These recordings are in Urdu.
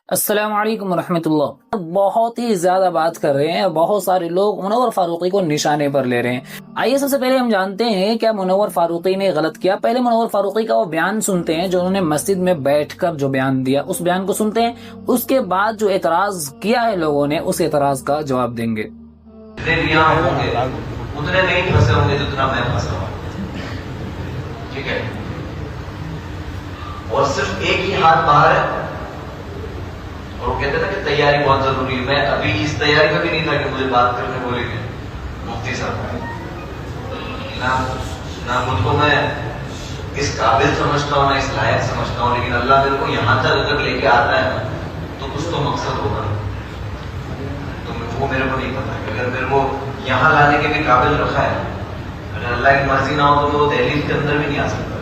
السلام علیکم ورحمۃ اللہ. بہت ہی زیادہ بات کر رہے ہیں، بہت سارے لوگ منور فاروقی کو نشانے پر لے رہے ہیں. آئیے سب سے پہلے ہم جانتے ہیں کیا منور فاروقی نے غلط کیا. پہلے منور فاروقی کا وہ بیان سنتے ہیں جو انہوں نے مسجد میں بیٹھ کر جو بیان دیا، اس بیان کو سنتے ہیں. اس کے بعد جو اعتراض کیا ہے لوگوں نے، اس اعتراض کا جواب دیں گے. جتنے بھی یہاں ہوں گے اتنے نہیں پھنسے ہوں گے جتنا میں پھنسا ہوں. ٹھیک ہے، اور صرف ایک ہی ہاتھ باہر ہے. اور وہ کہتے تھے کہ تیاری بہت ضروری ہے. میں ابھی اس تیاری میں بھی نہیں تھا کہ مجھے بات کرنے بولیں گے مفتی صاحب. نہ مجھ کو میں اس قابل سمجھتا ہوں نہ اس لائق سمجھتا ہوں، لیکن اللہ میرے کو یہاں تک اگر لے کے آتا ہے نا تو کچھ تو مقصد ہوگا. تو وہ میرے کو نہیں پتا کہ اگر میرے کو یہاں لانے کے بھی قابل رکھا ہے، اگر اللہ کی مرضی نہ ہو تو وہ دہلیز کے اندر بھی نہیں آ سکتا.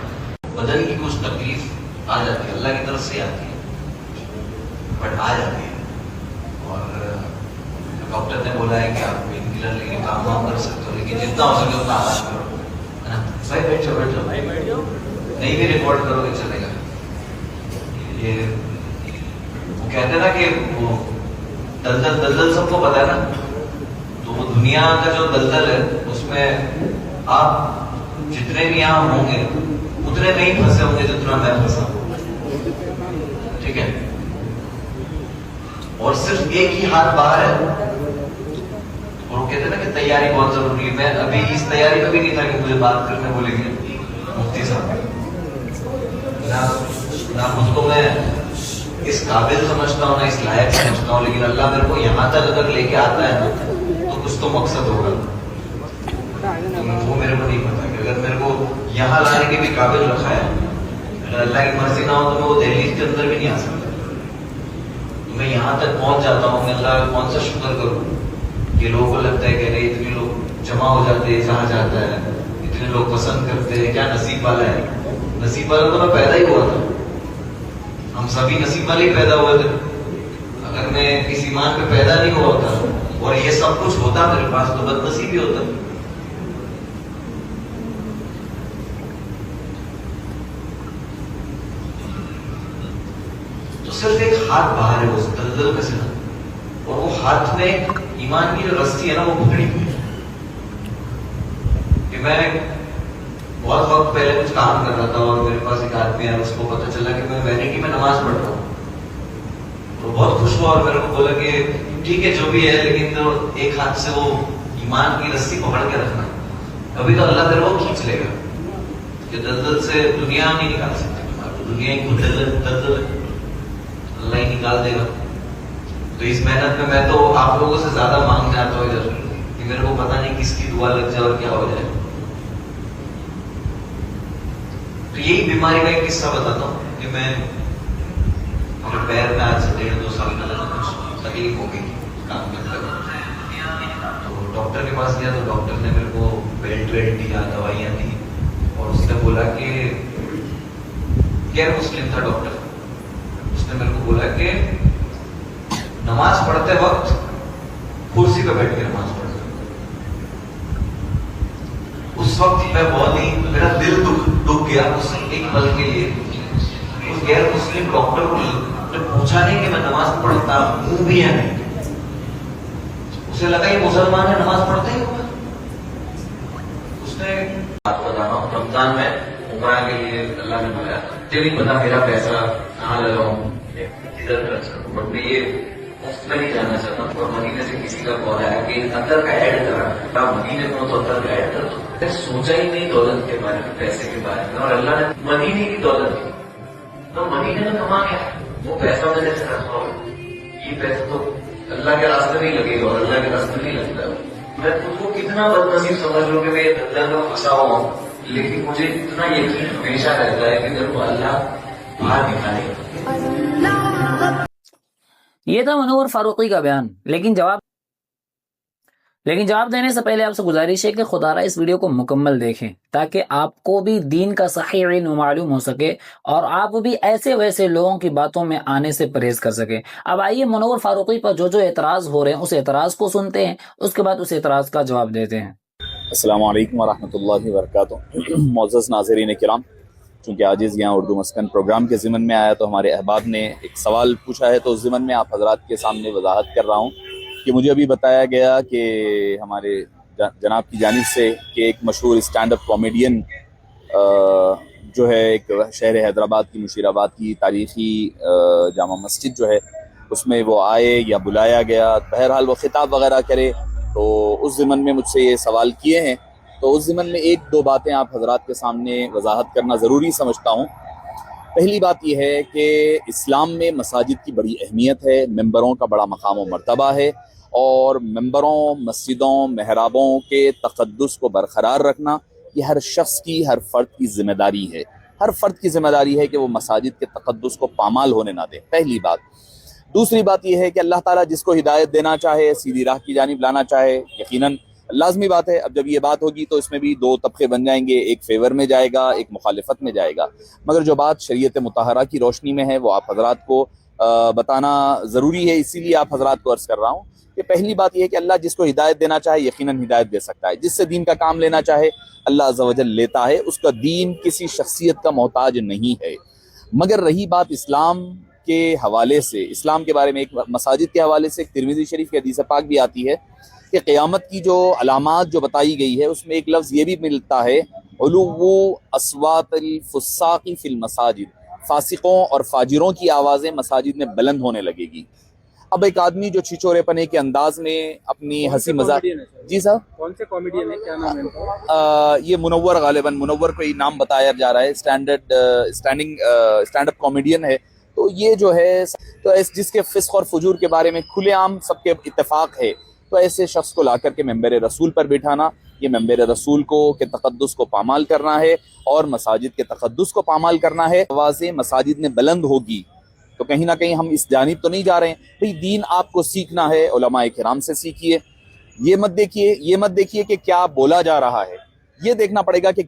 بدن کی کچھ تکلیف آ جاتی ہے، اللہ کی طرف سے آتی ہے بٹ آ جاتی ہے. اور ڈاکٹر نے بولا ہے کہ آپ پین کلر لے کے کام وام کر سکتے ہو، لیکن جتنا ہو سکے اتنا آرام کرو. بھائی بیٹھ جاؤ نہیں بھی ریکارڈ کرو گے چلے گا. یہ وہ کہتے نا کہ وہ دلدل سب کو پتا ہے نا. تو وہ دنیا کا جو دلدل ہے اس میں آپ جتنے بھی یہاں ہوں گے اتنے نہیں پھنسے ہوں گے جتنا میں پھنسا ہوں. ٹھیک ہے، اور صرف ایک ہی ہاتھ باہر ہے. اور وہ کہتے ہیں نا کہ تیاری بہت ضروری ہے. میں ابھی اس تیاری میں بھی نہیں تھا کہ مجھے بات کرنے بولیں گے مفتی صاحب. نہ مجھ کو میں اس قابل سمجھتا ہوں نہ اس لائق سمجھتا ہوں، لیکن اللہ میرے کو یہاں تک اگر لے کے آتا ہے نا تو کچھ تو مقصد ہوگا. وہ میرے کو نہیں پتا کہ اگر میرے کو یہاں لانے کے بھی قابل رکھا ہے، اگر اللہ کی مرضی نہ ہو تو میں وہ دہلیز کے اندر بھی نہیں آ سکتا. میں یہاں تک پہنچ جاتا ہوں. میں اللہ کا کون سا شکر کروں کہ لوگوں کو لگتا ہے کہ نہیں اتنے لوگ جمع ہو جاتے ہیں، جہاں جاتا ہے اتنے لوگ پسند کرتے ہیں، کیا نصیب والا ہے. نصیب والا تو میں پیدا ہی ہوا تھا. ہم سبھی نصیب والے ہی پیدا ہوئے تھے. اگر میں اس ایمان پہ پیدا نہیں ہوا ہوتا اور یہ سب کچھ ہوتا میرے پاس تو بد نصیب ہی ہوتا. تو صرف ایک ہاتھ باہر ہے اس دلدل میں سے، اور وہ ہاتھ میں ایمان کی جو رسی ہے نا وہ پکڑی ہوئی ہے. کہ میں بہت وقت پہلے کچھ کام کر رہا تھا اور میرے پاس ایک آدمی ہے، اس کو پتا چلا کہ میں وینٹی میں نماز پڑھ رہا ہوں. تو بہت خوش ہوا اور میرے کو بولا کہ ٹھیک ہے جو بھی ہے، لیکن تو ایک ہاتھ سے وہ ایمان کی رسی پکڑ کے رکھنا، کبھی تو اللہ تیرے کو کھینچ لے گا. کہ دلدل سے دنیا نہیں نکال سکتی تمہارے، دنیا ہی خود دلدل اللہ ہی نکال دے گا. تو اس محنت میں تو آپ لوگوں سے زیادہ مانگنے آتا ہوں ادھر کہ میرے کو پتا نہیں کس کی دعا لگ جائے اور کیا ہو جائے. تو یہی بیماری کا ایک قصہ بتاتا ہوں کہ میں میرے پیر میں آج 1.5-2 سال کا کچھ تکلیف ہو گئی کام کرتے ہوئے. تو ڈاکٹر کے پاس گیا تو ڈاکٹر نے میرے کو بیلٹ دیا، دوائیاں دی، اور اس نے بولا کہ غیر مسلم تھا ڈاکٹر. اس نے میرے کو بولا کہ نماز پڑھتے وقت کرسی پہ بیٹھ کے نماز پڑھتے. اس وقت میں بہت ہی میرا دل دکھ گیا اس ایک پل کے لیے. اس غیر مسلم ڈاکٹر کو پوچھا نہیں کہ میں نماز پڑھتا ہوں بھی یا نہیں. اسے لگا یہ مسلمان ہے نماز پڑھتے ہی ہوگا. اس نے بات بتا رہا ہوں، رمضان میں عمرہ کے لیے اللہ نے بلایا. مجھے نہیں پتا میرا پیسہ کہاں لگاؤں، ادھر خرچ کروں، بٹ میں یہ مفت میں نہیں جانا چاہتا. اور مدینے سے کسی کا کال آیا کہ اندر کا ایڈ کرا، مدینے کو تو اندر کا ایڈ کر دو. میں سوچا ہی نہیں دولت کے بارے میں، پیسے کے بارے میں، اور اللہ نے مدینے کی دولت دی. تو مدینے میں کما گیا وہ پیسہ میں جیسے رکھا ہو، یہ پیسہ تو اللہ کے راستے میں ہی لگے گا اور اللہ کے راستے میں ہی لگتا ہے. میں خود کو کتنا بد نصیب سمجھ لوں کہ میں دلدل میں پھنسا ہوا ہوں، لیکن مجھے اتنا یقین ہمیشہ رہتا ہے کہ میرے کو اللہ باہر نکالے گا. یہ تھا منور فاروقی کا بیان. لیکن جواب دینے سے پہلے آپ سے گزارش ہے کہ خدا را اس ویڈیو کو مکمل دیکھیں تاکہ آپ کو بھی دین کا صحیح علم معلوم ہو سکے اور آپ بھی ایسے ویسے لوگوں کی باتوں میں آنے سے پرہیز کر سکیں. اب آئیے منور فاروقی پر جو اعتراض ہو رہے ہیں اس اعتراض کو سنتے ہیں، اس کے بعد اس اعتراض کا جواب دیتے ہیں. السلام علیکم ورحمۃ اللہ وبرکاتہ. معزز ناظرین کرام، چونکہ عاجز یہاں اردو مسکن پروگرام کے ضمن میں آیا تو ہمارے احباب نے ایک سوال پوچھا ہے، تو اس ضمن میں آپ حضرات کے سامنے وضاحت کر رہا ہوں کہ مجھے ابھی بتایا گیا کہ ہمارے جناب کی جانب سے کہ ایک مشہور اسٹینڈ اپ کامیڈین جو ہے ایک شہر حیدرآباد کی مشیر آباد کی تاریخی جامع مسجد جو ہے اس میں وہ آئے یا بلایا گیا، بہرحال وہ خطاب وغیرہ کرے، تو اس ضمن میں مجھ سے یہ سوال کیے ہیں، تو اس ضمن میں ایک دو باتیں آپ حضرات کے سامنے وضاحت کرنا ضروری سمجھتا ہوں۔ پہلی بات یہ ہے کہ اسلام میں مساجد کی بڑی اہمیت ہے، ممبروں کا بڑا مقام و مرتبہ ہے، اور ممبروں، مسجدوں، محرابوں کے تقدس کو برقرار رکھنا یہ ہر شخص کی، ہر فرد کی ذمہ داری ہے۔ ہر فرد کی ذمہ داری ہے کہ وہ مساجد کے تقدس کو پامال ہونے نہ دے، پہلی بات۔ دوسری بات یہ ہے کہ اللہ تعالیٰ جس کو ہدایت دینا چاہے، سیدھی راہ کی جانب لانا چاہے، یقیناً لازمی بات ہے، اب جب یہ بات ہوگی تو اس میں بھی دو طبقے بن جائیں گے، ایک فیور میں جائے گا، ایک مخالفت میں جائے گا، مگر جو بات شریعت مطہرہ کی روشنی میں ہے وہ آپ حضرات کو بتانا ضروری ہے، اسی لیے آپ حضرات کو عرض کر رہا ہوں کہ پہلی بات یہ ہے کہ اللہ جس کو ہدایت دینا چاہے یقیناً ہدایت دے سکتا ہے، جس سے دین کا کام لینا چاہے اللہ عز و جل لیتا ہے، اس کا دین کسی شخصیت کا محتاج نہیں ہے۔ مگر رہی بات اسلام کے حوالے سے، اسلام کے بارے میں ایک مساجد کے حوالے سے ایک ترمذی شریف کی حدیث پاک بھی آتی ہے کہ قیامت کی جو علامات جو بتائی گئی ہے اس میں ایک لفظ یہ بھی ملتا ہے، علو اصوات الفساق فی المساجد، فاسقوں اور فاجروں کی آوازیں مساجد میں بلند ہونے لگے گی۔ اب ایک آدمی جو چھچورے پنے کے انداز میں اپنی ہنسی مذاق، جی صاحب کون سے کامیڈین ہیں، کیا نام ہے ان کا؟ یہ منور، غالباً منور کوئی نام بتایا جا رہا ہے، اسٹینڈ اپ کامیڈین ہے، تو یہ جو ہے تو جس کے فسق اور فجور کے بارے میں کھلے عام سب کے اتفاق ہے، تو ایسے شخص کو لا کر کے ممبر رسول پر بٹھانا، یہ ممبر رسول کو کے تقدس کو پامال کرنا ہے اور مساجد کے تقدس کو پامال کرنا ہے۔ آوازیں مساجد میں بلند ہوگی تو کہیں نہ کہیں ہم اس جانب تو نہیں جا رہے ہیں، بھئی دین آپ کو سیکھنا ہے، علماء کرام سے سیکھیے، یہ مت دیکھیے کہ کیا بولا جا رہا ہے، یہ دیکھنا پڑے گا کہ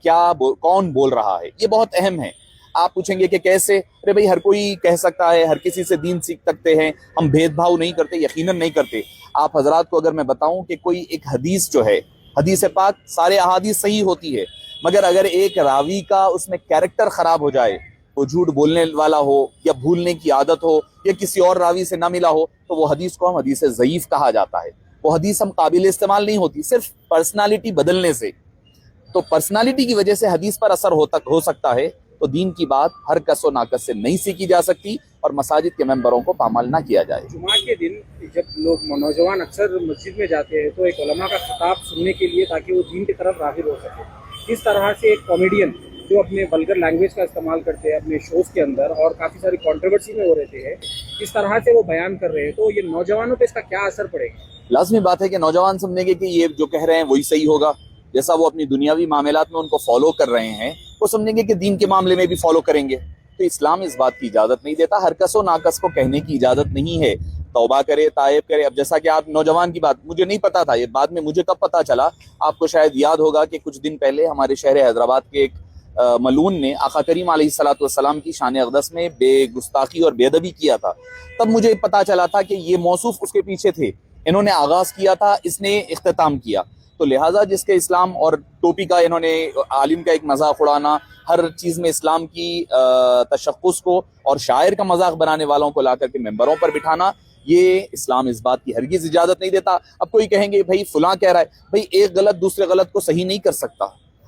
کون بول رہا ہے، یہ بہت اہم ہے۔ آپ پوچھیں گے کہ کیسے؟ ارے بھائی ہر کوئی کہہ سکتا ہے، ہر کسی سے دین سیکھ سکتے ہیں، ہم بھید بھاؤ نہیں کرتے، یقیناً نہیں کرتے۔ آپ حضرات کو اگر میں بتاؤں کہ کوئی ایک حدیث جو ہے، حدیث پاک سارے احادیث صحیح ہوتی ہے، مگر اگر ایک راوی کا اس میں کیریکٹر خراب ہو جائے، وہ جھوٹ بولنے والا ہو یا بھولنے کی عادت ہو یا کسی اور راوی سے نہ ملا ہو، تو وہ حدیث کو ہم حدیث ضعیف کہا جاتا ہے، وہ حدیث ہم قابل استعمال نہیں ہوتی، صرف پرسنالٹی بدلنے سے۔ تو پرسنالٹی کی وجہ سے حدیث پر اثر ہو سکتا ہے، تو دین کی بات ہر کس و ناکس سے نہیں سیکھی جا سکتی اور مساجد کے ممبروں کو پامال نہ کیا جائے۔ جمعہ کے دن جب لوگ نوجوان اکثر مسجد میں جاتے ہیں تو ایک علماء کا خطاب سننے کے لیے تاکہ وہ دین کی طرف راغب ہو سکے، اس طرح سے ایک کامیڈین جو اپنے ولگر لینگویج کا استعمال کرتے ہیں اپنے شوز کے اندر اور کافی ساری کنٹروورسی میں وہ رہتے ہیں، اس طرح سے وہ بیان کر رہے ہیں، تو یہ نوجوانوں پہ اس کا کیا اثر پڑے گا؟ لازمی بات ہے کہ نوجوان سمجھیں گے کہ یہ جو کہہ رہے ہیں وہی صحیح ہوگا، جیسا وہ اپنی دنیاوی معاملات میں ان کو فالو کر رہے ہیں، وہ سمجھیں گے کہ دین کے معاملے میں بھی فالو کریں گے۔ تو اسلام اس بات کی اجازت نہیں دیتا، ہر کس و ناکس کو کہنے کی اجازت نہیں ہے، توبہ کرے، تائب کرے۔ اب جیسا کہ آپ نوجوان کی بات، مجھے نہیں پتا تھا، یہ بعد میں مجھے کب پتا چلا، آپ کو شاید یاد ہوگا کہ کچھ دن پہلے ہمارے شہر حیدرآباد کے ایک ملعون نے آقا کریم علیہ الصلوۃ والسلام کی شان اقدس میں بے گستاخی اور بے ادبی کیا تھا، تب مجھے پتا چلا تھا کہ یہ موصوف اس کے پیچھے تھے، انہوں نے آغاز کیا تھا، اس نے اختتام کیا۔ تو لہٰذا جس کے اسلام اور ٹوپی کا انہوں نے عالم کا ایک مذاق اڑانا، ہر چیز میں اسلام کی تشخص کو اور شاعر کا مذاق بنانے والوں کو لا کر کے ممبروں پر بٹھانا، یہ اسلام اس بات کی ہرگز اجازت نہیں دیتا۔ اب کوئی کہیں گے بھائی فلاں کہہ رہا ہے، بھائی ایک غلط دوسرے غلط کو صحیح نہیں کر سکتا،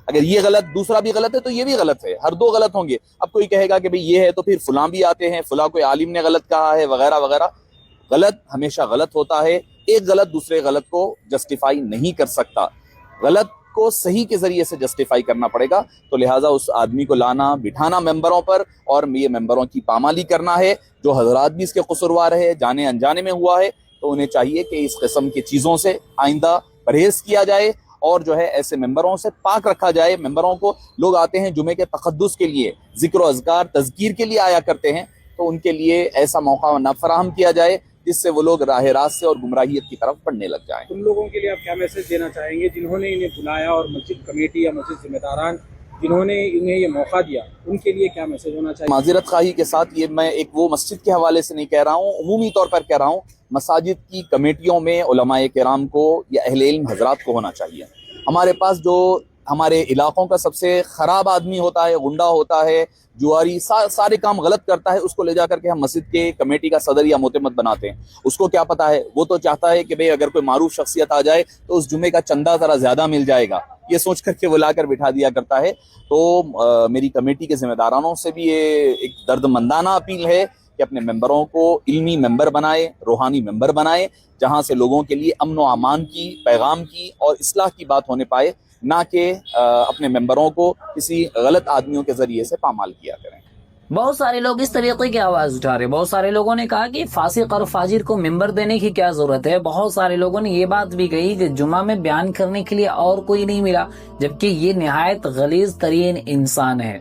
اگر یہ غلط دوسرا بھی غلط ہے تو یہ بھی غلط ہے، ہر دو غلط ہوں گے۔ اب کوئی کہے گا کہ بھئی یہ ہے تو پھر فلاں بھی آتے ہیں، فلاں کوئی عالم نے غلط کہا ہے وغیرہ وغیرہ۔ غلط ہمیشہ غلط ہوتا ہے، ایک غلط دوسرے غلط کو جسٹیفائی نہیں کر سکتا، غلط کو صحیح کے ذریعے سے جسٹیفائی کرنا پڑے گا۔ تو لہٰذا اس آدمی کو لانا بٹھانا ممبروں پر اور یہ ممبروں کی پامالی کرنا ہے، جو حضرات بھی اس کے قصوروار ہے، جانے انجانے میں ہوا ہے، تو انہیں چاہیے کہ اس قسم کی چیزوں سے آئندہ پرہیز کیا جائے اور جو ہے ایسے ممبروں سے پاک رکھا جائے۔ ممبروں کو لوگ آتے ہیں جمعے کے تقدس کے لیے، ذکر و اذکار تذکیر کے لیے آیا کرتے ہیں، تو ان کے لیے ایسا موقع نہ فراہم کیا جائے جس سے وہ لوگ راہ راست سے اور گمراہیت کی طرف بڑھنے لگ جائیں۔ ان لوگوں کے لیے آپ کیا میسج دینا چاہیں گے جنہوں نے انہیں بلایا اور مسجد کمیٹی یا مسجد ذمہ داران جنہوں نے انہیں یہ موقع دیا، ان کے لیے کیا میسج ہونا چاہیے؟ معذرت خواہی کے ساتھ یہ میں ایک وہ مسجد کے حوالے سے نہیں کہہ رہا ہوں، عمومی طور پر کہہ رہا ہوں، مساجد کی کمیٹیوں میں علماء کرام کو یا اہل علم حضرات کو ہونا چاہیے۔ ہمارے پاس جو ہمارے علاقوں کا سب سے خراب آدمی ہوتا ہے، غنڈہ ہوتا ہے، جواری، سارے کام غلط کرتا ہے، اس کو لے جا کر کے ہم مسجد کے کمیٹی کا صدر یا معتمد بناتے ہیں. اس کو کیا پتا ہے، وہ تو چاہتا ہے کہ بھئی اگر کوئی معروف شخصیت آ جائے تو اس جمعے کا چندہ ذرا زیادہ مل جائے گا، یہ سوچ کر کے وہ لا کر بٹھا دیا کرتا ہے. تو میری کمیٹی کے ذمہ دارانوں سے بھی یہ ایک درد مندانہ اپیل ہے کہ اپنے ممبروں کو علمی ممبر بنائے، روحانی ممبر بنائے، جہاں سے لوگوں کے لیے امن و امان کی، پیغام کی اور اصلاح کی بات ہونے پائے، نہ کہ اپنے ممبروں کو کسی غلط آدمیوں کے ذریعے سے پامال کیا کریں. بہت سارے لوگ اس طریقے کی آواز اٹھا رہے ہیں. بہت سارے لوگوں نے کہا کہ فاسق اور فاجر کو ممبر دینے کی کیا ضرورت ہے. بہت سارے لوگوں نے یہ بات بھی کہی کہ جمعہ میں بیان کرنے کے لیے اور کوئی نہیں ملا، جبکہ یہ نہایت غلیظ ترین انسان ہے.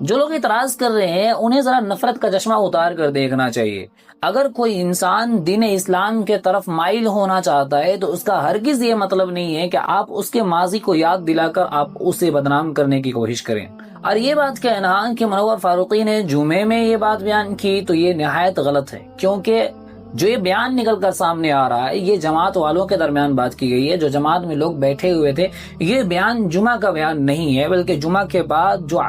جو لوگ اعتراض کر رہے ہیں انہیں ذرا نفرت کا چشمہ اتار کر دیکھنا چاہیے. اگر کوئی انسان دین اسلام کے طرف مائل ہونا چاہتا ہے تو اس کا ہرگز یہ مطلب نہیں ہے کہ آپ اس کے ماضی کو یاد دلا کر آپ اسے بدنام کرنے کی کوشش کریں. اور یہ بات کہنا کہ منور فاروقی نے جمعے میں یہ بات بیان کی تو یہ نہایت غلط ہے، کیونکہ جو یہ بیان نکل کر سامنے آ رہا ہے یہ جماعت والوں کے درمیان بات کی گئی ہے. جو جماعت میں لوگ بیٹھے ہوئے تھے، یہ بیان جمعہ کا بیان نہیں ہے، بلکہ جمعہ کے بعد جو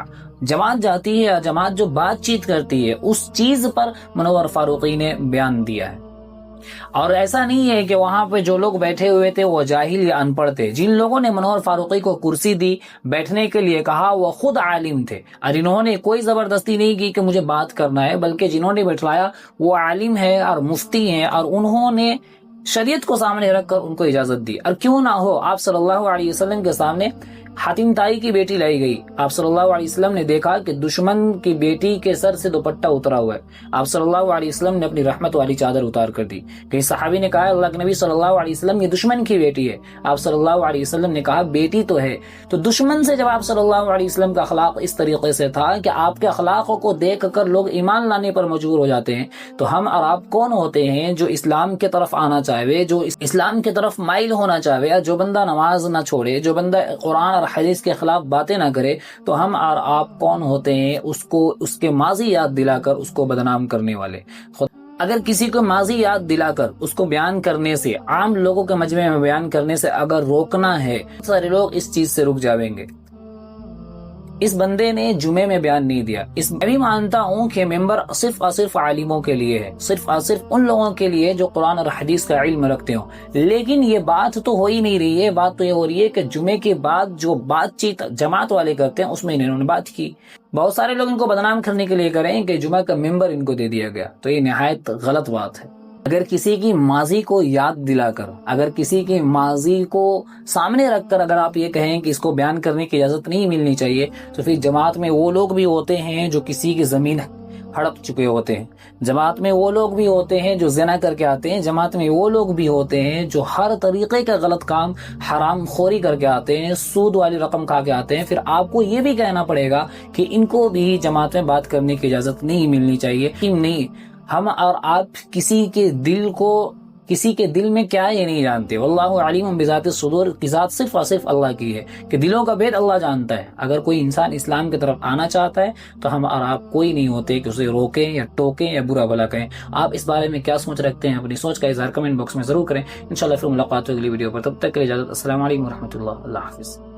جماعت جاتی ہے، جماعت جو بات چیت کرتی ہے، اس چیز پر منور فاروقی نے بیان دیا ہے. اور ایسا نہیں ہے کہ وہاں پہ جو لوگ بیٹھے ہوئے تھے وہ جاہل یا ان پڑھ تھے. جن لوگوں نے منور فاروقی کو کرسی دی، بیٹھنے کے لیے کہا، وہ خود عالم تھے اور انہوں نے کوئی زبردستی نہیں کی کہ مجھے بات کرنا ہے، بلکہ جنہوں نے بٹھلایا وہ عالم ہے اور مفتی ہیں، اور انہوں نے شریعت کو سامنے رکھ کر ان کو اجازت دی. اور کیوں نہ ہو، آپ صلی اللہ علیہ وسلم کے سامنے حاتم طائی کی بیٹی لائی گئی. آپ صلی اللہ علیہ وسلم نے دیکھا کہ دشمن کی بیٹی کے سر سے دوپٹہ اترا ہوا ہے. آپ صلی اللہ علیہ وسلم نے اپنی رحمت والی چادر اتار کر دی. کئی صحابی نے کہا اللہ کے نبی صلی اللہ علیہ وسلم یہ دشمن کی بیٹی ہے. آپ صلی اللہ علیہ وسلم نے کہا بیٹی تو ہے. تو دشمن سے جب آپ صلی اللہ علیہ وسلم کا اخلاق اس طریقے سے تھا کہ آپ کے اخلاقوں کو دیکھ کر لوگ ایمان لانے پر مجبور ہو جاتے ہیں، تو ہم اور آپ کون ہوتے ہیں جو اسلام کے طرف آنا چاہے، جو اسلام کی طرف مائل ہونا چاہے، جو بندہ نماز نہ چھوڑے، جو بندہ قرآن اور حدیث کے خلاف باتیں نہ کرے، تو ہم اور آپ کون ہوتے ہیں اس کو اس کے ماضی یاد دلا کر اس کو بدنام کرنے والے. اگر کسی کو ماضی یاد دلا کر اس کو بیان کرنے سے، عام لوگوں کے مجمع میں بیان کرنے سے اگر روکنا ہے، سارے لوگ اس چیز سے رک جاویں گے. اس بندے نے جمعے میں بیان نہیں دیا. میں بھی مانتا ہوں کہ ممبر صرف اور صرف عالموں کے لیے ہے، صرف اور صرف ان لوگوں کے لیے جو قرآن اور حدیث کا علم رکھتے ہوں. لیکن یہ بات تو ہو ہی نہیں رہی ہے. بات تو یہ ہو رہی ہے کہ جمعے کے بعد جو بات چیت جماعت والے کرتے ہیں اس میں انہوں نے بات کی. بہت سارے لوگ ان کو بدنام کرنے کے لیے کریں کہ جمعہ کا ممبر ان کو دے دیا گیا، تو یہ نہایت غلط بات ہے. اگر کسی کی ماضی کو یاد دلا کر، اگر کسی کی ماضی کو سامنے رکھ کر اگر آپ یہ کہیں کہ اس کو بیان کرنے کی اجازت نہیں ملنی چاہیے، تو پھر جماعت میں وہ لوگ بھی ہوتے ہیں جو کسی کی زمین ہڑپ چکے ہوتے ہیں. جماعت میں وہ لوگ بھی ہوتے ہیں جو زنا کر کے آتے ہیں. جماعت میں وہ لوگ بھی ہوتے ہیں جو ہر طریقے کا غلط کام، حرام خوری کر کے آتے ہیں، سود والی رقم کھا کے آتے ہیں. پھر آپ کو یہ بھی کہنا پڑے گا کہ ان کو بھی جماعت میں بات کرنے کی اجازت نہیں ملنی چاہیے. نہیں، ہم اور آپ کسی کے دل میں کیا یہ نہیں جانتے. واللہ علیم بذات الصدور کی ذات صرف اور صرف اللہ کی ہے کہ دلوں کا بھید اللہ جانتا ہے. اگر کوئی انسان اسلام کی طرف آنا چاہتا ہے تو ہم اور آپ کوئی نہیں ہوتے کہ اسے روکیں یا ٹوکیں یا برا بھلا کہیں. آپ اس بارے میں کیا سوچ رکھتے ہیں؟ اپنی سوچ کا اظہار کمنٹ باکس میں ضرور کریں. انشاءاللہ پھر ملاقات ہوگی اگلی ویڈیو پر. تب تک کے لیے اجازت. السلام علیکم ورحمۃ اللہ. اللہ حافظ.